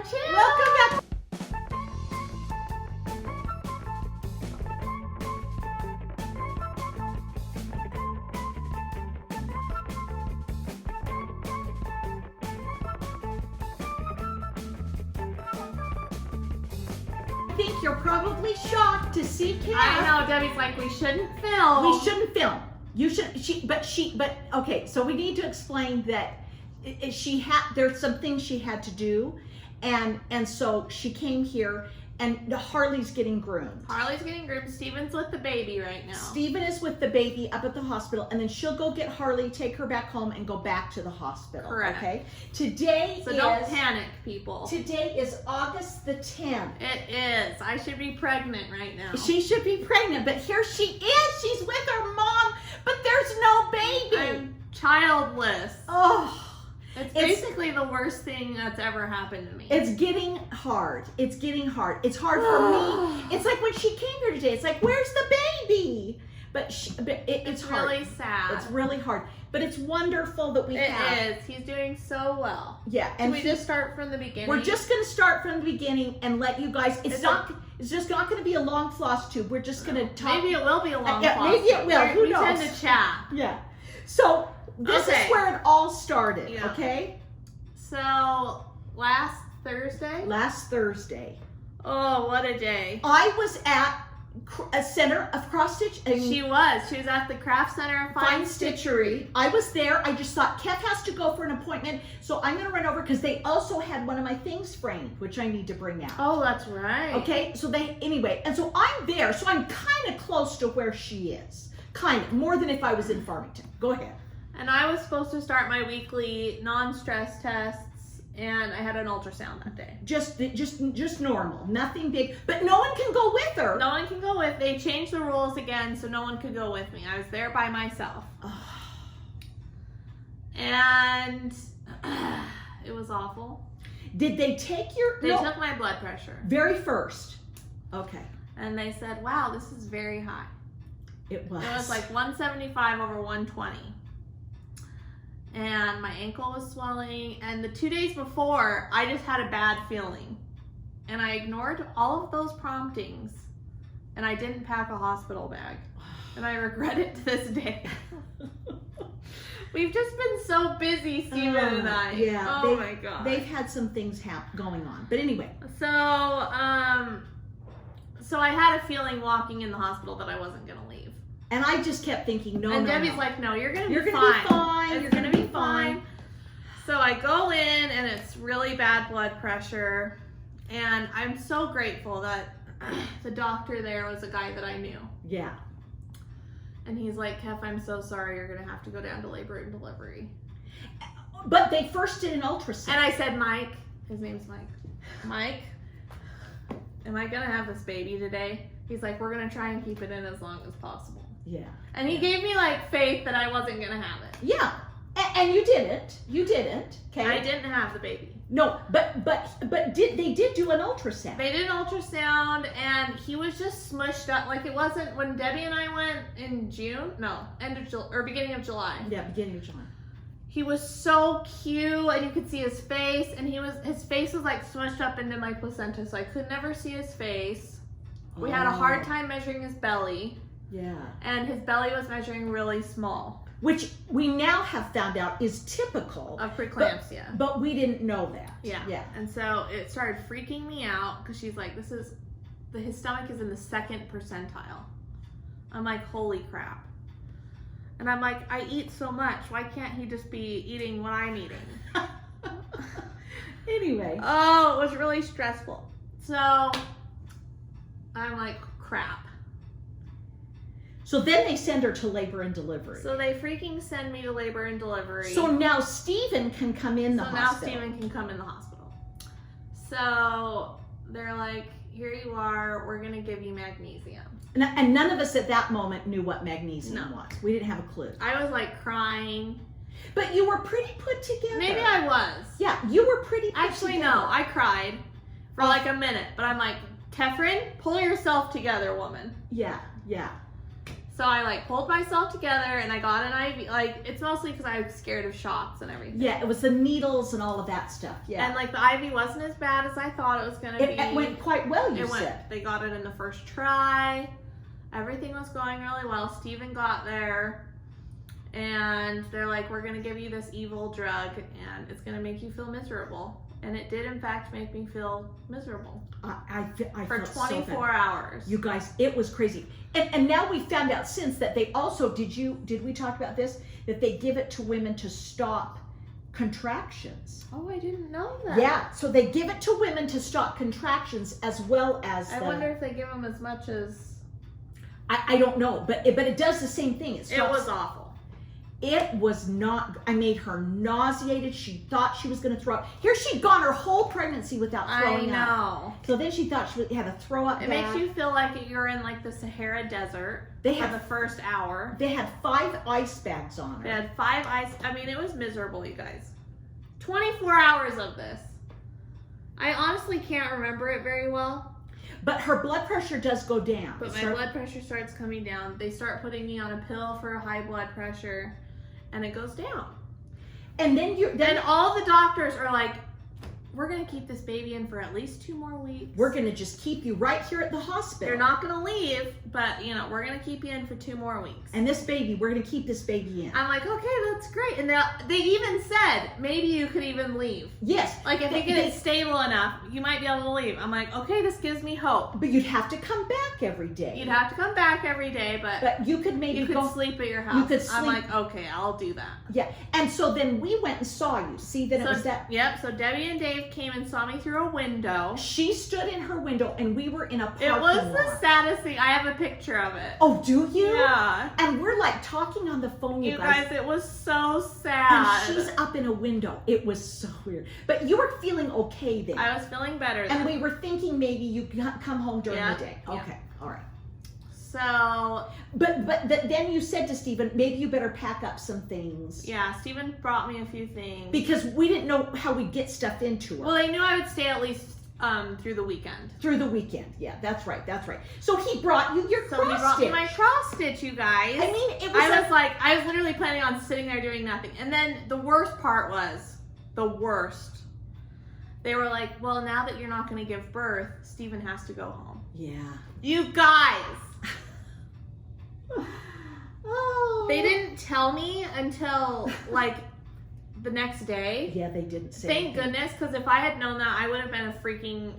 channel. Welcome back. I think you're probably shocked to see Kat. I know, Debbie's like, we shouldn't film. We shouldn't film. You should. But okay. So we need to explain that there's some things she had to do, and so she came here, and Harley's getting groomed. Harley's getting groomed. Steven's with the baby right now. Steven is with the baby up at the hospital, and then she'll go get Harley, take her back home, and go back to the hospital. Correct. Okay. Don't panic, people. Today is August the 10th. It is. I should be pregnant right now. She should be pregnant, but here she is. She's with her mom, but there's no baby. I'm childless. Oh. It's basically the worst thing that's ever happened to me. It's getting hard. It's getting hard. It's hard for me. It's like when she came here today, it's like, where's the baby? But it's hard. Really sad. It's really hard. But it's wonderful that we have. It is. He's doing so well. Yeah. And we just start from the beginning? We're just going to start from the beginning and let you guys, it's just not going to be a long floss tube. We're just going to talk. Maybe it will be a long floss Maybe it will. Who knows? We tend to chat. Yeah. So this is where it all started, okay? So last Thursday. Oh, what a day. I was at a center of cross stitch. She was at the Craft Center of Fine Stitchery. I was there. I just thought Kev has to go for an appointment, so I'm going to run over because they also had one of my things framed, which I need to bring out. Oh, that's right. Okay, so anyway, and so I'm there, so I'm kind of close to where she is. Kind of, more than if I was in Farmington. Go ahead. And I was supposed to start my weekly non-stress tests, and I had an ultrasound that day. Just normal, nothing big, but no one can go with her. No one can go with. They changed the rules again, so no one could go with me. I was there by myself, and it was awful. Did they take your? They took my blood pressure. Very first. Okay. And they said, "Wow, this is very high." It was. It was like 175 over 120. And my ankle was swelling. And the 2 days before, I just had a bad feeling. And I ignored all of those promptings. And I didn't pack a hospital bag. And I regret it to this day. We've just been so busy, Steven and I. Yeah. Oh my God. They've had some things going on. But anyway. So I had a feeling walking in the hospital that I wasn't going to leave. And I just kept thinking, no, and no, Debbie's no. like, no, you're going to be fine. You're going to be fine. So I go in, and it's really bad blood pressure. And I'm so grateful that the doctor there was a guy that I knew. Yeah. And he's like, Kef, I'm so sorry. You're going to have to go down to labor and delivery. But they first did an ultrasound. And I said, Mike, his name's Mike. Mike, am I going to have this baby today? He's like, we're going to try and keep it in as long as possible. Yeah. And he gave me like faith that I wasn't going to have it. Yeah. And you didn't. You didn't. Okay. I didn't have the baby. No, but they did do an ultrasound. They did an ultrasound, and he was just smushed up. Like, it wasn't when Debbie and I went in June. No, beginning of July. Yeah, beginning of July. He was so cute, and you could see his face, and his face was like smushed up into my placenta, so I could never see his face. We had a hard time measuring his belly. Yeah. And his belly was measuring really small. Which we now have found out is typical of preeclampsia. But we didn't know that. Yeah. Yeah. And so it started freaking me out because she's like, his stomach is in the 2nd percentile. I'm like, holy crap. And I'm like, I eat so much. Why can't he just be eating what I'm eating? Anyway. Oh, it was really stressful. So I'm like, crap. So then they send her to labor and delivery. So they freaking send me to labor and delivery. So now Steven can come in the hospital. So now Steven can come in the hospital. So they're like, here you are. We're going to give you magnesium. And none of us at that moment knew what magnesium was. We didn't have a clue. I was like crying. But you were pretty put together. Maybe I was. Yeah, you were pretty put Actually, together. no. I cried for like a minute. But I'm like, Tefrin, pull yourself together, woman. Yeah, yeah. So I like pulled myself together and I got an IV. Like, it's mostly because I was scared of shots and everything. Yeah, it was the needles and all of that stuff. Yeah. And like the IV wasn't as bad as I thought it was gonna be. It went quite well, you said. They got it in the first try. Everything was going really well. Steven got there and they're like, we're gonna give you this evil drug and it's gonna make you feel miserable. And it did in fact make me feel miserable. I for felt 24 so bad. hours. You guys, it was crazy. And now we found out since that they also, did we talk about this? That they give it to women to stop contractions. Oh, I didn't know that. Yeah, so they give it to women to stop contractions as well as I wonder if they give them as much as... I don't know, but it does the same thing. It was awful. It was not, I made her nauseated. She thought she was going to throw up. Here she'd gone her whole pregnancy without throwing up. I know. So then she thought she had a throw up It makes you feel like you're in like the Sahara Desert for the first hour. They had 5 ice bags on her. They had 5 ice, I mean, it was miserable, you guys. 24 hours of this. I honestly can't remember it very well. But her blood pressure does go down. But my blood pressure starts coming down. They start putting me on a pill for high blood pressure. And it goes down. And then all the doctors are like, we're going to keep this baby in for at least 2 more weeks. We're going to just keep you right here at the hospital. They're not going to leave, but, you know, we're going to keep you in for 2 more weeks. And this baby, we're going to keep this baby in. I'm like, okay, that's great. And they even said, maybe you could even leave. Yes. Like, if you get it stable enough, you might be able to leave. I'm like, okay, this gives me hope. But you'd have to come back every day. You'd have to come back every day, but you could maybe go sleep at your house. You could sleep. I'm like, okay, I'll do that. Yeah. And so then we went and saw you. See, then it was that. Yep. So Debbie and Dave came and saw me through a window. She stood in her window and we were in a parking lot. It was the saddest thing. I have a picture of it. Oh, do you? Yeah. And we're like talking on the phone, you guys. It was so sad. And she's up in a window. It was so weird. But you were feeling okay then. I was feeling better then. And we were thinking maybe you come home during the day. Okay. Yeah. All right. So, but then you said to Stephen, maybe you better pack up some things. Yeah, Stephen brought me a few things. Because we didn't know how we'd get stuff into her. Well, they knew I would stay at least through the weekend. Through the weekend, yeah, that's right. So he brought you your cross stitch. He brought me my cross stitch, you guys. I mean, it was I was literally planning on sitting there doing nothing. And then the worst part was, they were like, well, now that you're not going to give birth, Stephen has to go home. Yeah. You guys. Oh. They didn't tell me until like the next day. Yeah, they didn't say. Thank goodness, because if I had known that, I would have been a freaking,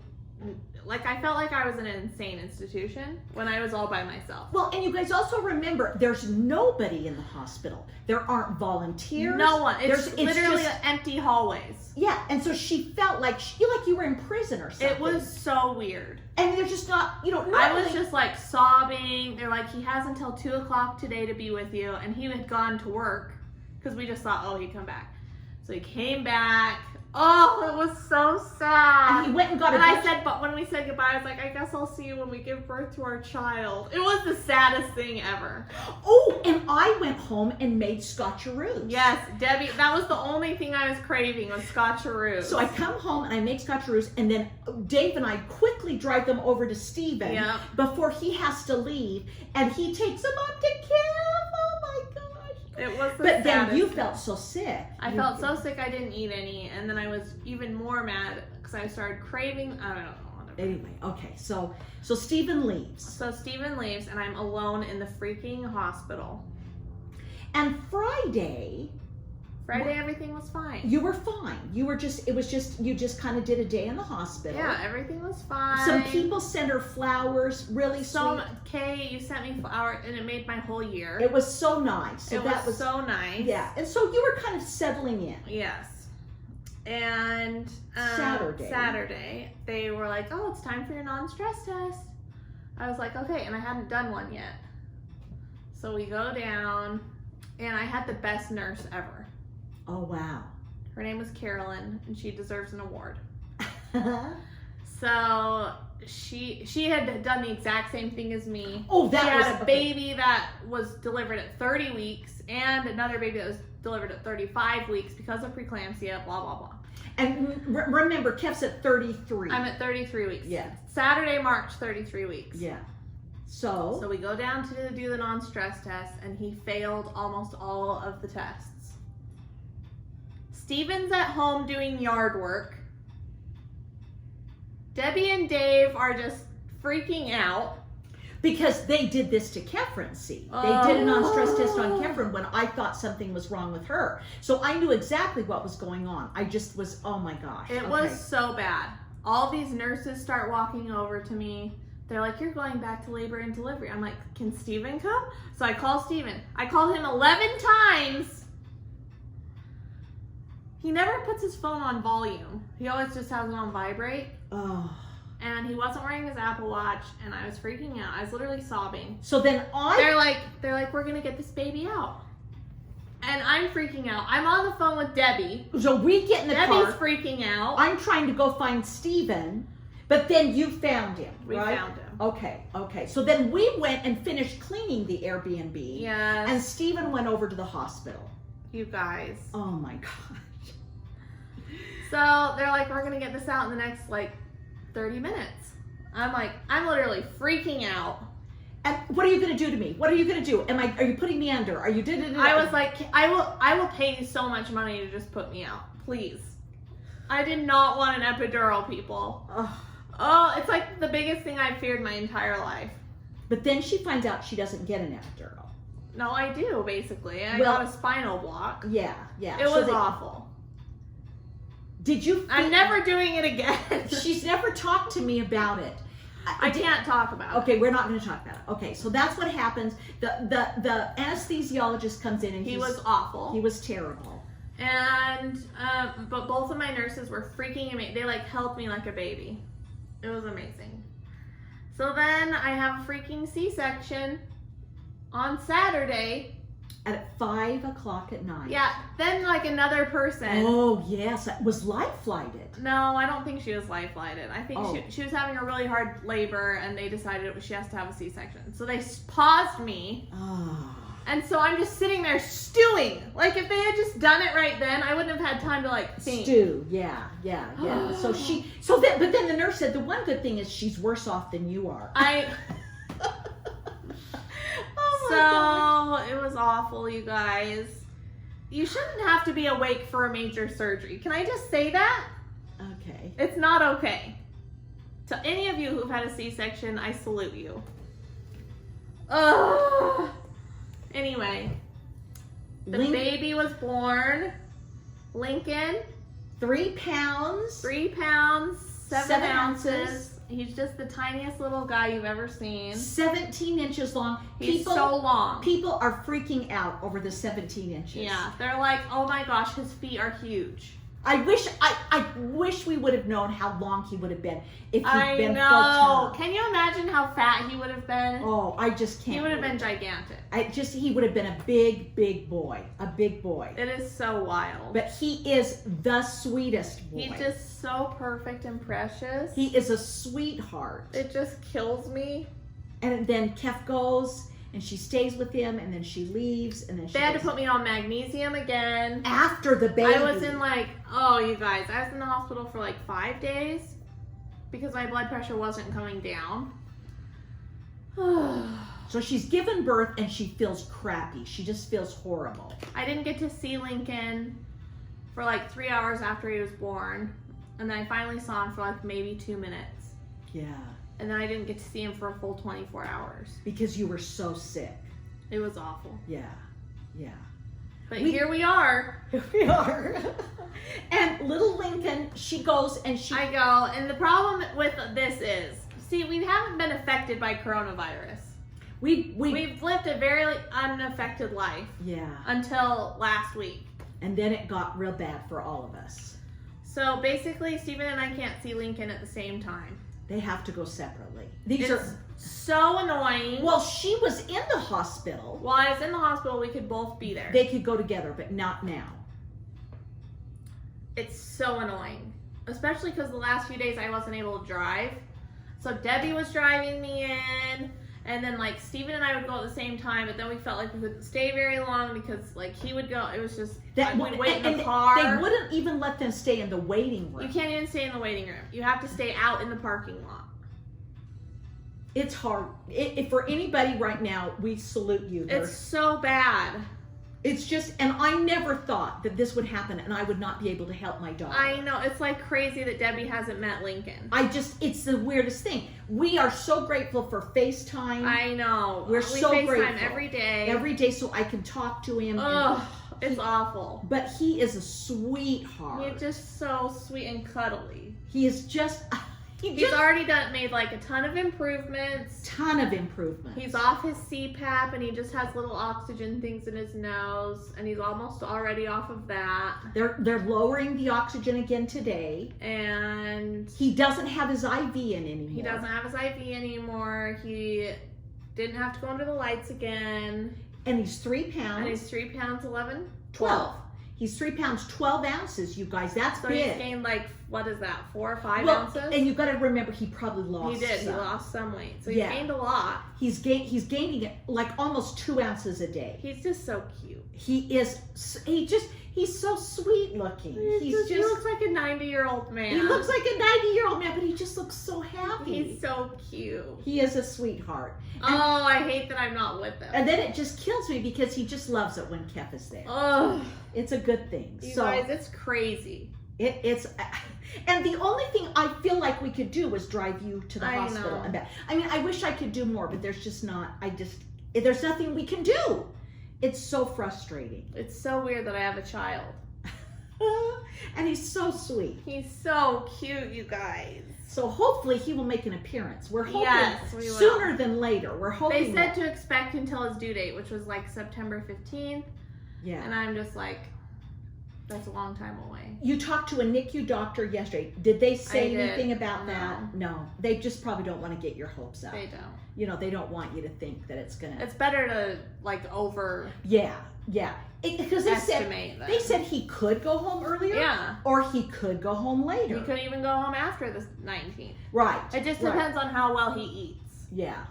like, I felt like I was in an insane institution when I was all by myself. Well, and you guys also remember, there's nobody in the hospital. There aren't volunteers. No one. It's literally just empty hallways. Yeah, and so she felt like you were in prison or something. It was so weird. And they're just not, normally, I was just like sobbing. They're like, he has until 2 o'clock today to be with you. And he had gone to work because we just thought, oh, he'd come back. So he came back. Oh, it was so sad. And he went and got I said, but when we said goodbye, I was like, I guess I'll see you when we give birth to our child. It was the saddest thing ever. Oh, and I went home and made scotcheroos. Yes, Debbie, that was the only thing I was craving was scotcheroos. So I come home and I make scotcheroos, and then Dave and I quickly drive them over to Stephen before he has to leave, and he takes them up to Kev. Oh my gosh. It was the But then you thing. felt so sick. I felt so sick I didn't eat any, and then I was even more mad because I started craving, I don't know. Whatever. Anyway, okay, so Stephen leaves. So Stephen leaves, and I'm alone in the freaking hospital. And Friday, everything was fine. you were fine. You just kind of did a day in the hospital. Yeah, everything was fine. Some people sent her flowers, really sweet. Kay, you sent me flowers, and it made my whole year. It was so nice. So it was so nice. Yeah, and so you were kind of settling in. Yes. And Saturday, they were like, oh, it's time for your non-stress test. I was like, okay, and I hadn't done one yet. So we go down, and I had the best nurse ever. Oh, wow. Her name was Carolyn, and she deserves an award. So she had done the exact same thing as me. Oh, that she was had a baby that was delivered at 30 weeks and another baby that was delivered at 35 weeks because of preeclampsia, blah, blah, blah. And remember, Kev's at 33. I'm at 33 weeks. Yeah. Saturday marked 33 weeks. Yeah. So we go down to do the non-stress test, and he failed almost all of the tests. Steven's at home doing yard work. Debbie and Dave are just freaking out. because they did this to Kefren, see. They did a non-stress test on Kefren when I thought something was wrong with her. So I knew exactly what was going on. I just was, oh my gosh. It was so bad. All these nurses start walking over to me. They're like, you're going back to labor and delivery. I'm like, can Steven come? So I call Steven. I called him 11 times. He never puts his phone on volume. He always just has it on vibrate. Oh. And he wasn't wearing his Apple Watch, and I was freaking out. I was literally sobbing. So then They're like, we're gonna get this baby out. And I'm freaking out. I'm on the phone with Debbie. So we get in the car. Debbie's freaking out. I'm trying to go find Steven, but then you found him, We right? found him. Okay. So then we went and finished cleaning the Airbnb. Yes. And Steven went over to the hospital. You guys. Oh my gosh. So they're like, we're gonna get this out in the next 30 minutes. I'm like, I'm literally freaking out. And what are you gonna do to me? What are you gonna do? Are you putting me under? Are you I was like, I will pay you so much money to just put me out, please. I did not want an epidural, people. Oh, it's like the biggest thing I've feared my entire life. But then she finds out she doesn't get an epidural. No, I do, basically. I got a spinal block. Yeah. It was awful. Did you? I'm never doing it again. She's never talked to me about it. I can't talk about it. Okay, we're not going to talk about it. Okay, so that's what happens. The anesthesiologist comes in and he was awful. He was terrible. And but both of my nurses were freaking amazing. They held me like a baby. It was amazing. So then I have a freaking C-section on Saturday. At 5 o'clock at night. Yeah, then another person. Oh yes, it was life flighted. No, I don't think she was life flighted. I think she was having a really hard labor, and they decided she has to have a C-section. So they paused me. Oh. And so I'm just sitting there stewing. If they had just done it right then, I wouldn't have had time to think. Stew, yeah. But then the nurse said the one good thing is she's worse off than you are. So it was awful, you guys. You shouldn't have to be awake for a major surgery. Can I just say that? Okay. It's not okay. To any of you who've had a C-section, I salute you. Ugh. Anyway, the baby was born. Lincoln. 3 pounds. 3 pounds, 7 ounces. He's just the tiniest little guy you've ever seen. 17 inches long. He's so long. People are freaking out over the 17 inches. Yeah, they're like, oh my gosh, his feet are huge. I wish we would have known how long he would have been if he'd been full I know. term. Can you imagine how fat he would have been? Oh, I just can't. He would have been gigantic. He would have been a big boy. A big boy. It is so wild. But he is the sweetest boy. He's just so perfect and precious. He is a sweetheart. It just kills me. And then Kef goes, and she stays with him, and then she leaves, and then they had to put me on magnesium again. After the baby. I was in you guys, I was in the hospital for 5 days because my blood pressure wasn't coming down. So she's given birth and she feels crappy. She just feels horrible. I didn't get to see Lincoln for 3 hours after he was born. And then I finally saw him for maybe 2 minutes. Yeah. And then I didn't get to see him for a full 24 hours. Because you were so sick. It was awful. Yeah. But here we are. Here we are. And little Lincoln, she goes and I go, and the problem with this is, see, we haven't been affected by coronavirus. We've lived a very unaffected life. Yeah. Until last week. And then it got real bad for all of us. So basically, Steven and I can't see Lincoln at the same time. They have to go separately. It's so annoying. Well, she was in the hospital. While I was in the hospital, we could both be there. They could go together, but not now. It's so annoying. Especially because the last few days I wasn't able to drive. So Debbie was driving me in. And then Steven and I would go at the same time, but then we felt like we couldn't stay very long because he would go. It was just we'd wait in the car. They wouldn't even let them stay in the waiting room. You can't even stay in the waiting room. You have to stay out in the parking lot. It's hard. For anybody right now, we salute you. It's so bad. It's just, and I never thought that this would happen and I would not be able to help my daughter. I know. It's like crazy that Debbie hasn't met Lincoln. It's the weirdest thing. We are so grateful for FaceTime. I know. We're so FaceTime grateful. every day. Every day so I can talk to him. Ugh, it's awful. But he is a sweetheart. He's just so sweet and cuddly. He is just... He's already made like a ton of improvements. He's off his CPAP and he just has little oxygen things in his nose, and he's almost already off of that. They're lowering the oxygen again today, and he doesn't have his IV in anymore. He doesn't have his IV anymore. He didn't have to go under the lights again. And he's 3 pounds. And he's 3 pounds 12. He's 3 pounds 12 ounces, you guys. That's so big. He's gained like, what is that, 4 or 5 ounces? And you've got to remember, he probably lost. He did. Some. He lost some weight, so he's gained a lot. He's gaining it like almost 2 ounces a day. He's just so cute. He's so sweet looking. He looks like a 90-year-old man. He looks like a 90-year-old man, but he just looks so happy. He's so cute. He is a sweetheart. Oh, I hate that I'm not with him. And then it just kills me because he just loves it when Kef is there. Oh, it's a good thing. You guys, it's crazy. And the only thing I feel like we could do was drive you to the hospital and back. I mean, I wish I could do more, but there's just not. There's nothing we can do. It's so frustrating. It's so weird that I have a child. And he's so sweet. He's so cute, you guys. So hopefully he will make an appearance. We're hoping we will. Sooner than later. We're hoping. They said to expect until his due date, which was like September 15th. Yeah. And I'm just like, that's a long time away. You talked to a NICU doctor yesterday. Did they say anything about that? No. They just probably don't want to get your hopes up. They don't. You know, they don't want you to think that it's going to... It's better to, like, over... Yeah. Because they said he could go home earlier. Yeah. Or he could go home later. He could even go home after the 19th. Right. It just depends on how well he eats. Yeah.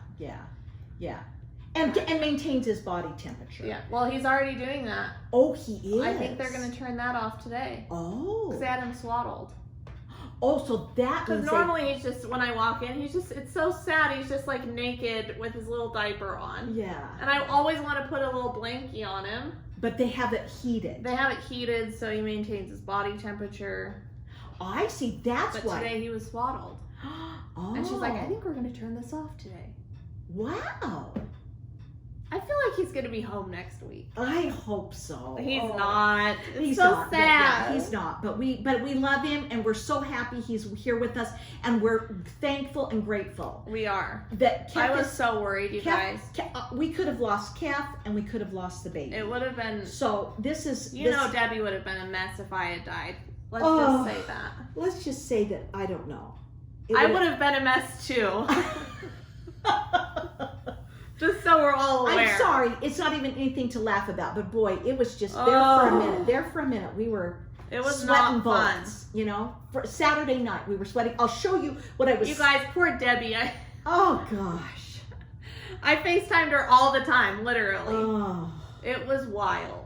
And maintains his body temperature. Yeah. Well, he's already doing that. Oh, he is. I think they're going to turn that off today. Oh. Because they had him swaddled. Oh, so that means... Because normally he's just, when I walk in, it's so sad. He's just like naked with his little diaper on. Yeah. And I always want to put a little blankie on him. But they have it heated. They have it heated so he maintains his body temperature. I see. That's why. But today he was swaddled. Oh. And she's like, I think we're going to turn this off today. Wow. I feel like he's going to be home next week. I hope so. He's not. He's so not. sad. Yeah, he's not. But we love him, and we're so happy he's here with us, and we're thankful and grateful. We are. That I was so worried, you guys. We could have lost Kef, and we could have lost the baby. It would have been. So this is. You know, Debbie would have been a mess if I had died. Let's just say that. Let's just say that I don't know. I would have been a mess too. Just so we're all aware. I'm sorry. It's not even anything to laugh about, but boy, it was just there for a minute. There for a minute. We were sweating bullets, you know? For Saturday night, we were sweating. I'll show you what I was... You guys, poor Debbie. Oh, gosh. I FaceTimed her all the time, literally. Oh. It was wild.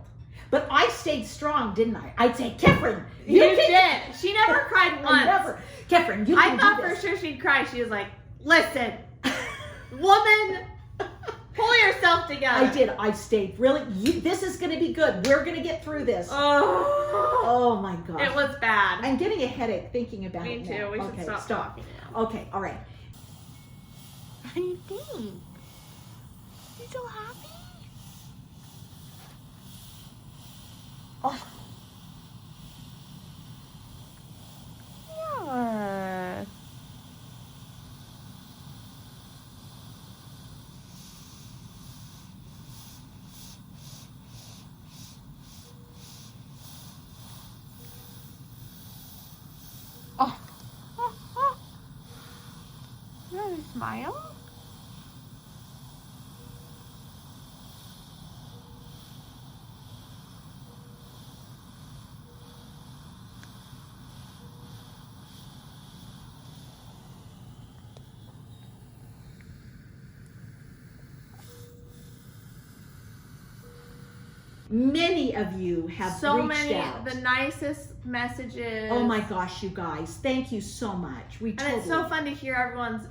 But I stayed strong, didn't I? I'd say, Kefren, you did. She never cried once. Never. Kefren, you I thought for sure she'd cry. She was like, listen, woman... Pull yourself together. I did. I stayed. Really? This is going to be good. We're going to get through this. Oh my God. It was bad. I'm getting a headache thinking about it. Me too. We should stop talking now. Okay. All right. How do you think? You so happy? Oh. Yeah. Smile? Many of you have reached out. The nicest messages. Oh my gosh, you guys. Thank you so much. And it's so fun to hear everyone's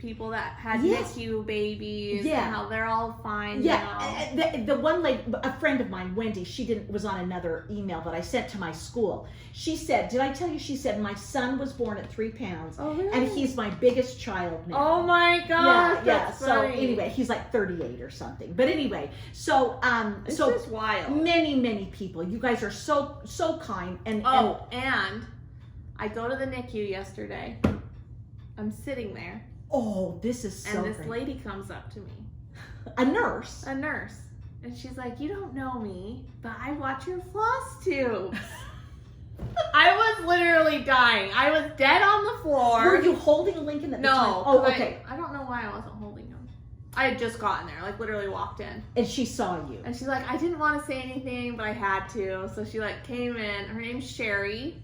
people that had Yes. NICU babies Yeah. and how they're all fine Yeah, now. the one lady, a friend of mine, Wendy, was on another email that I sent to my school. She said, did I tell you? She said, my son was born at 3 pounds, Oh, really? and he's my biggest child now. Oh my gosh, yeah. that's So funny. anyway, he's like 38 or something. But anyway, so It's so just wild. many people. You guys are so kind, and Oh, and I go to the NICU yesterday. I'm sitting there, oh, this is so and this great. lady comes up to me, A nurse. a nurse, and she's like, "You don't know me, but I watch your Flosstube." I was literally dying. I was dead on the floor. Were you holding Lincoln at the time? No. Oh, 'cause okay. I don't know why I wasn't holding him. I had just gotten there, like literally walked in. And she saw you. And she's like, I didn't want to say anything, but I had to. So she like came in. Her name's Sherry.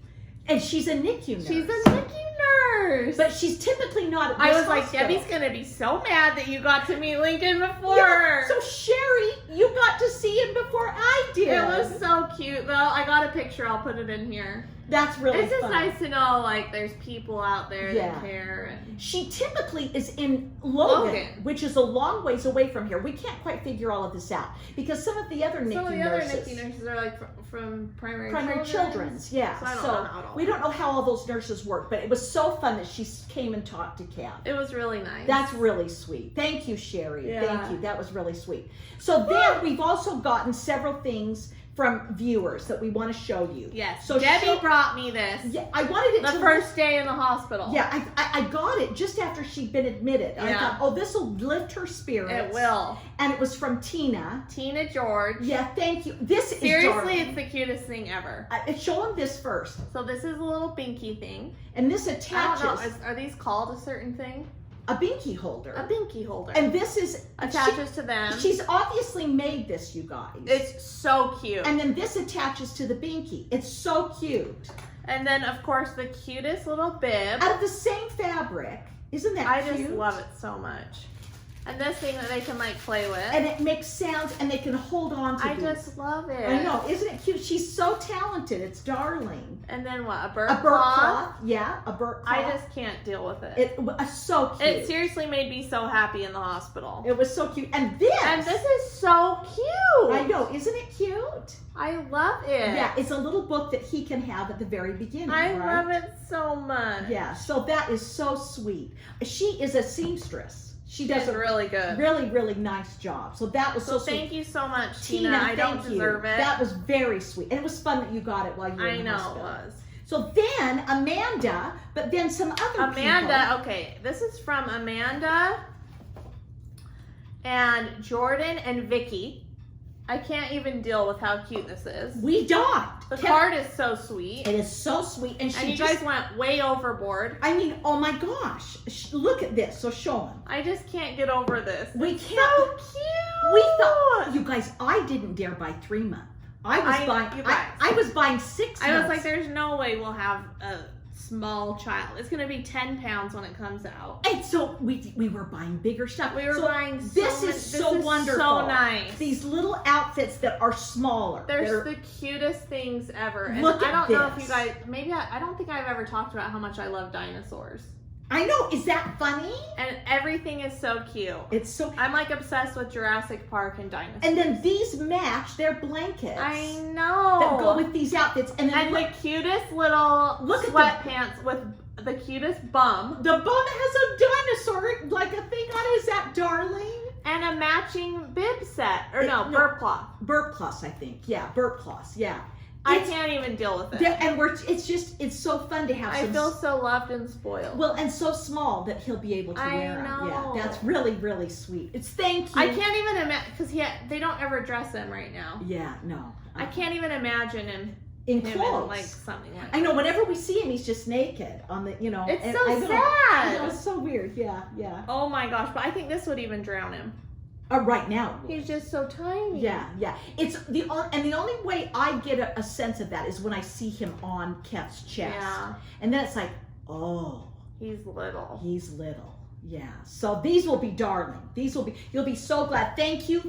And she's a NICU nurse. She's a NICU nurse. But she's typically not at I this was like, hospital. Debbie's gonna be so mad that you got to meet Lincoln before Yeah, her. so Sherry, you got to see him before I did. It was so cute though. I got a picture. I'll put it in here. That's really It's just fun. nice to know like there's people out there Yeah. that care. And She typically is in Logan, Logan. which is a long ways away from here. We can't quite figure all of this out because some of the other NICU some of the other nurses, NICU nurses are like from primary children's, yeah. So I don't know how it all we don't know how all those nurses work, but it was so fun that she came and talked to Kat. It was really nice. That's really sweet. Thank you, Sherry. Yeah. Thank you. That was really sweet. So then we've also gotten several things from viewers that we want to show you. Yes. So Debbie brought me this. Yeah, I wanted it The to first day in the hospital. Yeah, I got it just after she'd been admitted. I Yeah. thought, oh, this will lift her spirits. It will. And it was from Tina. Tina George. Yeah, thank you. This is Seriously, darling. it's the cutest thing ever. Show them this first. So this is a little binky thing. And this I don't attaches know. Are these called a certain thing? a binky holder. A binky holder. And this is attaches to them. She's obviously made this, you guys. It's so cute. And then this attaches to the binky. It's so cute. And then of course the cutest little bib. Out of the same fabric. Isn't that I cute? just love it so much. And this thing that they can like play with. And it makes sounds and they can hold on to I these. just love it. I know, isn't it cute? She's so talented. It's darling. And then what? A burp A burp cloth? cloth. Yeah, a burp cloth. I just can't deal with it. It so cute. It seriously made me so happy in the hospital. It was so cute. And this. And this is so cute. I know, isn't it cute? I love it. Yeah, it's a little book that he can have at the very beginning. I right? love it so much. Yeah, so that is so sweet. She is a seamstress. She does It's a really good. really nice job. So that was so So sweet. thank you so much, Tina. I don't thank deserve you. it. That was very sweet. And it was fun that you got it while you were I in the know it hospital. was. So then Amanda, but then some other Amanda, okay, this is from Amanda and Jordan and Vicky. I can't even deal with how cute this is. people. We docked. The card is so sweet. It is so sweet. And she And you just, guys went way overboard. I mean, oh my gosh. Look at this. So show them. I just can't get over this. We It's can't. so cute. We thought, you guys, I didn't dare buy 3 month. I was buying. you guys. I was buying 6 I was months. like, there's no way we'll have a small child. It's gonna be 10 pounds when it comes out. And so we were buying bigger stuff. We were So buying so this many- is so this is wonderful. so nice. These little outfits that are smaller. They're that are- the cutest things ever. And Look I at don't know if this. you guys, maybe I don't think I've ever talked about how much I love dinosaurs. I know. Is that funny? And everything is so cute. It's so. I'm like obsessed with Jurassic Park and dinosaurs. And then these match their blankets. I know. That go with these outfits. And then And look, the cutest little Look at sweatpants with the cutest bum the bum has a dinosaur like a thing on it. Is that darling? and a matching bib set. Or no, No. burp cloth. Burp cloths, I think. Yeah, burp cloths. Yeah. I It's- can't even deal with it. And it's so fun to have. I some feel so loved and spoiled. Well, and so small that he'll be able to I wear them. know. Yeah, that's really sweet. It's thank you. I can't even imagine, because they don't ever dress him right now. Yeah, no. I can't even imagine him in in clothes. like something like I know. Whenever we see him, he's just naked on the. It's and so I know, sad. I know, it's so weird. Yeah, yeah. Oh my gosh, but I think this would even drown him. Right now. He's just so tiny. Yeah, yeah. It's the only way I get a sense of that is when I see him on Kat's chest, Yeah. and then it's like, oh, He's little. he's little. Yeah. So these will be darling. You'll be so glad. Thank you.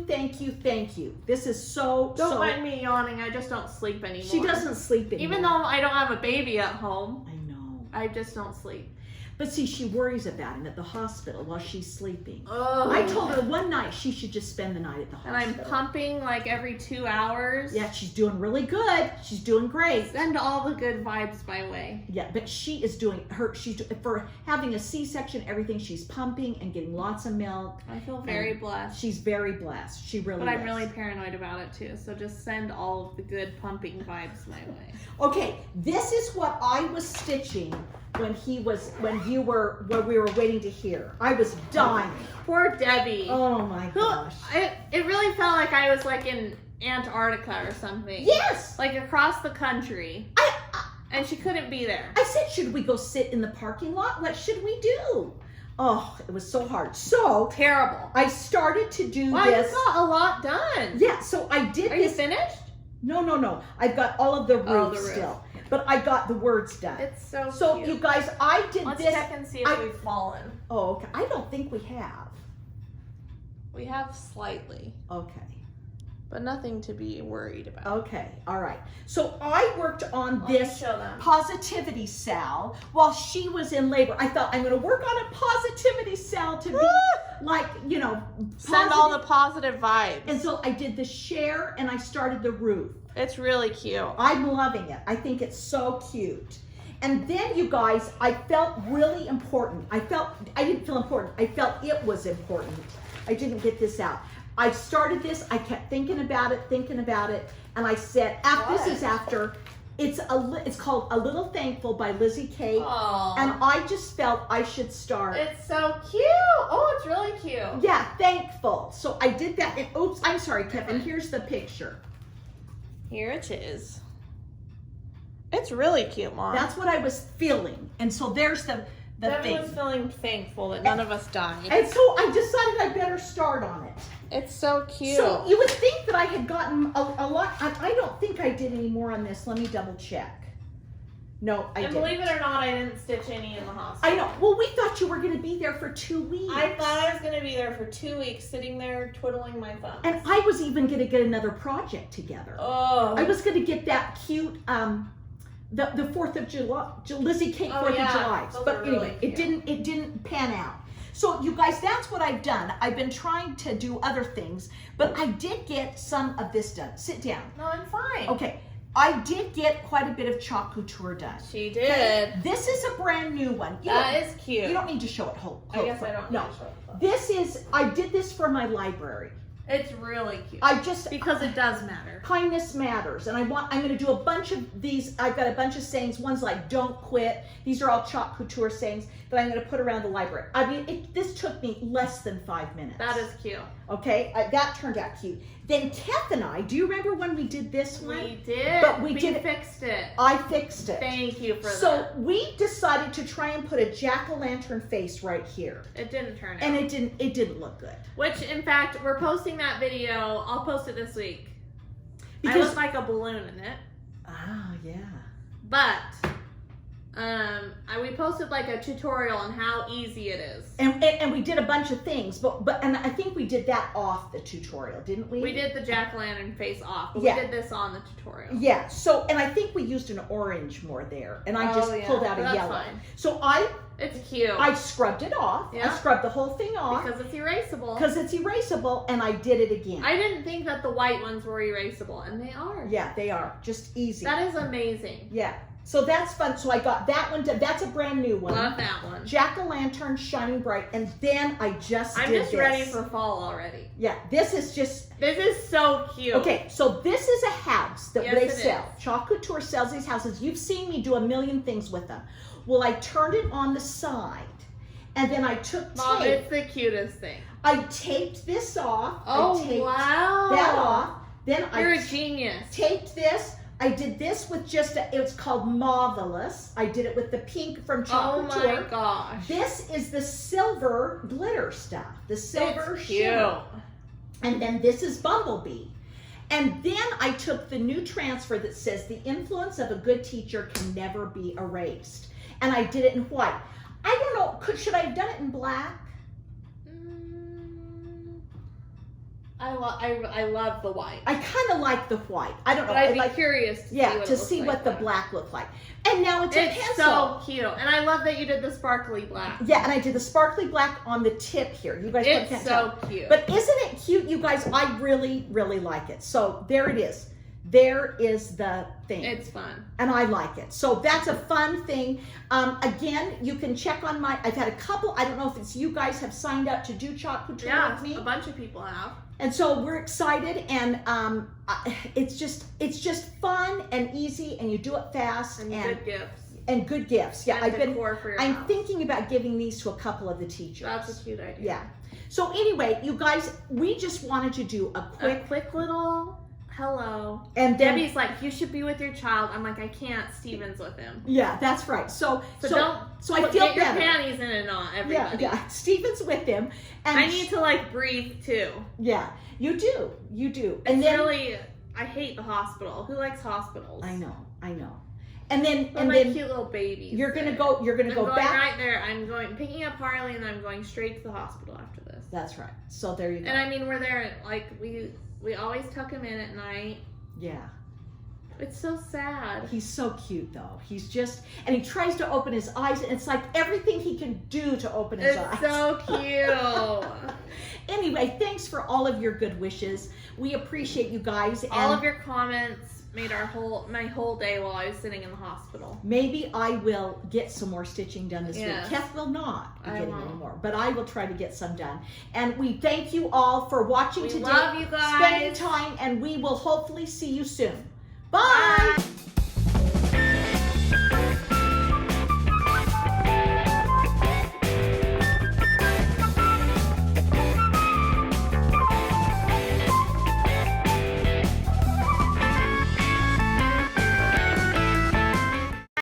This is so. Don't mind me yawning, I just don't sleep anymore. She doesn't sleep anymore. Even though I don't have a baby at home, I know. I just don't sleep. But see, she worries about him at the hospital while she's sleeping. Oh. I told her one night she should just spend the night at the And hospital. I'm pumping like every 2 hours. Yeah, she's doing really good. She's doing great. Send all the good vibes my way. Yeah, but she is doing for having a C-section, everything. She's pumping and getting lots of milk. I feel very blessed. She's very blessed. She really But I'm is. really paranoid about it too. So just send all of the good pumping vibes my way. Okay, this is what I was stitching when we were waiting to hear. I was dying. Poor Debbie. Oh my gosh. It really felt like I was like in Antarctica or something. Yes. Like across the country. And she couldn't be there. I said, should we go sit in the parking lot? What should we do? Oh, it was so hard. So Terrible. I started to do Wow, this. you got a lot done. Yeah, so I did Are you this. finished? No. I've got all of the Oh, roof the roof. still. But I got the words done. It's so cute. You guys, I did Let's this. check and see if we've fallen. Oh, okay. I don't think we have. We have slightly, Okay. but nothing to be worried about. Okay. All right. So I worked on Let me this show them. positivity sal while she was in labor. I thought I'm going to work on a positivity sal to be like, Send all the positive vibes. And so I did the share and I started the roof. It's really cute. I'm loving it. I think it's so cute. And then you guys, I felt really important. I didn't feel important. I felt it was important. I didn't get this out. I started this, I kept thinking about it, and I said, this is after, it's called A Little Thankful by Lizzie Kate. Aww. And I just felt I should start. It's so cute. Oh, it's really cute. Yeah, thankful. So I did that, and oops, I'm sorry, Kevin, here's the picture. Here it is. It's really cute, Mom. That's what I was feeling. And so there's the Debbie thing. was feeling thankful that none of us died. And so I decided I better start on it. It's so cute. So you would think that I had gotten a lot. I don't think I did any more on this. Let me double check. No, I and didn't. believe it or not, I didn't stitch any in the hospital. I know. Well, we thought you were going to be there for 2 weeks. I thought I was going to be there for 2 weeks, sitting there twiddling my thumbs. And I was even going to get another project together. Oh. I was going to get that cute, the 4th of July, Lizzie Kate 4th of July. Those But are anyway, really it didn't pan out. So you guys, that's what I've done. I've been trying to do other things, but I did get some of this done. Sit down. No, I'm fine. Okay. I did get quite a bit of chalk couture done. She did. This is a brand new one. That is cute. You don't need to show it whole. I guess I don't No. need to show it. This is, I did this for my library. It's really cute. Because it does matter. Kindness matters. And I'm going to do a bunch of these. I've got a bunch of sayings. One's like, don't quit. These are all chalk couture sayings that I'm going to put around the library. I mean, this took me less than 5 minutes. That is cute. Okay, that turned out cute. Then Kath and I, do you remember when we did this one? We did. But we fixed it. I fixed it. Thank you for that. So we decided to try and put a jack-o'-lantern face right here. It didn't turn out. And it didn't look good. Which, in fact, we're posting that video. I'll post it this week. I Because look like a balloon in it. yeah. But we posted like a tutorial on how easy it is. And we did a bunch of things, but and I think we did that off the tutorial, didn't we? We did the jack-o'-lantern face off, but Yeah. we did this on the tutorial. Yeah. So, and I think we used an orange more there, and I just pulled out a That's yellow. fine. So It's cute. I scrubbed it off. Yeah. I scrubbed the whole thing off because it's erasable. because it's erasable, and I did it again. I didn't think that the white ones were erasable, and they are. Yeah, they are just easy. That is amazing. Yeah. So that's fun. So I got that one. That's a brand new one. Love that one. Jack-o'-lantern shining bright, and then I just I'm did just this. ready for fall already. Yeah, this is just This is so cute. okay. So this is a house that Yes, they it sell. is. Chalk Couture sells these houses. You've seen me do a million things with them. Well, I turned it on the side, and then I took Mom, tape. it's the cutest thing. I taped this off. Oh, I taped wow. that off. Then You're I a genius. taped this. I did this with it's called Marvelous. I did it with the pink from Chalk Oh Couture. my gosh. This is the silver glitter stuff, the silver It's shimmer. cute. And then this is Bumblebee. And then I took the new transfer that says the influence of a good teacher can never be erased. And I did it in white. I don't know, should I have done it in black? I love the white. I kind of like the white. I don't know. But I'd be like, curious to see yeah, what to it looks see like what the then. black looked like. And now it's a It's pencil. so cute. And I love that you did the sparkly black. Yeah, and I did the sparkly black on the tip here. You guys It's can't so tell. cute. But isn't it cute, you guys? I really, really like it. So there it is. There is the thing. It's fun. And I like it. So that's a fun thing. Again, you can check on I've had a couple, I don't know if it's you guys have signed up to do Couture Yeah, with me. a bunch of people have. And so we're excited, and it's just fun and easy, and you do it fast And good gifts. and good gifts. Yeah, And decor for your I'm house. thinking about giving these to a couple of the teachers. That's a cute idea. Yeah. So anyway, you guys, we just wanted to do a A quick little hello. and then Debbie's like, you should be with your child. I'm like, I can't. Steven's with him. yeah, that's right. So don't. so I feel get your better. panties in a knot, everybody. Yeah. Stephen's with him, and I need to like breathe too. yeah, you do. And And then really, I hate the hospital. Who likes hospitals? I know. And then But my cute little babies. you're gonna there. go. You're gonna I'm go going back. right there. I'm going picking up Harley, and I'm going straight to the hospital after this. That's right. So there you go. And I mean, we're there. Like we always tuck him in at night. Yeah. It's so sad. He's so cute though. He's just, and he tries to open his eyes, and it's like everything he can do to open his eyes. It's so cute. Anyway, thanks for all of your good wishes. We appreciate you guys. And All of your comments made my whole day while I was sitting in the hospital. maybe I will get some more stitching done this Yes. week. Kath will not be I getting won't. any more, but I will try to get some done. And we thank you all for watching We today, love you guys. spending time, and we will hopefully see you soon. Bye. Bye.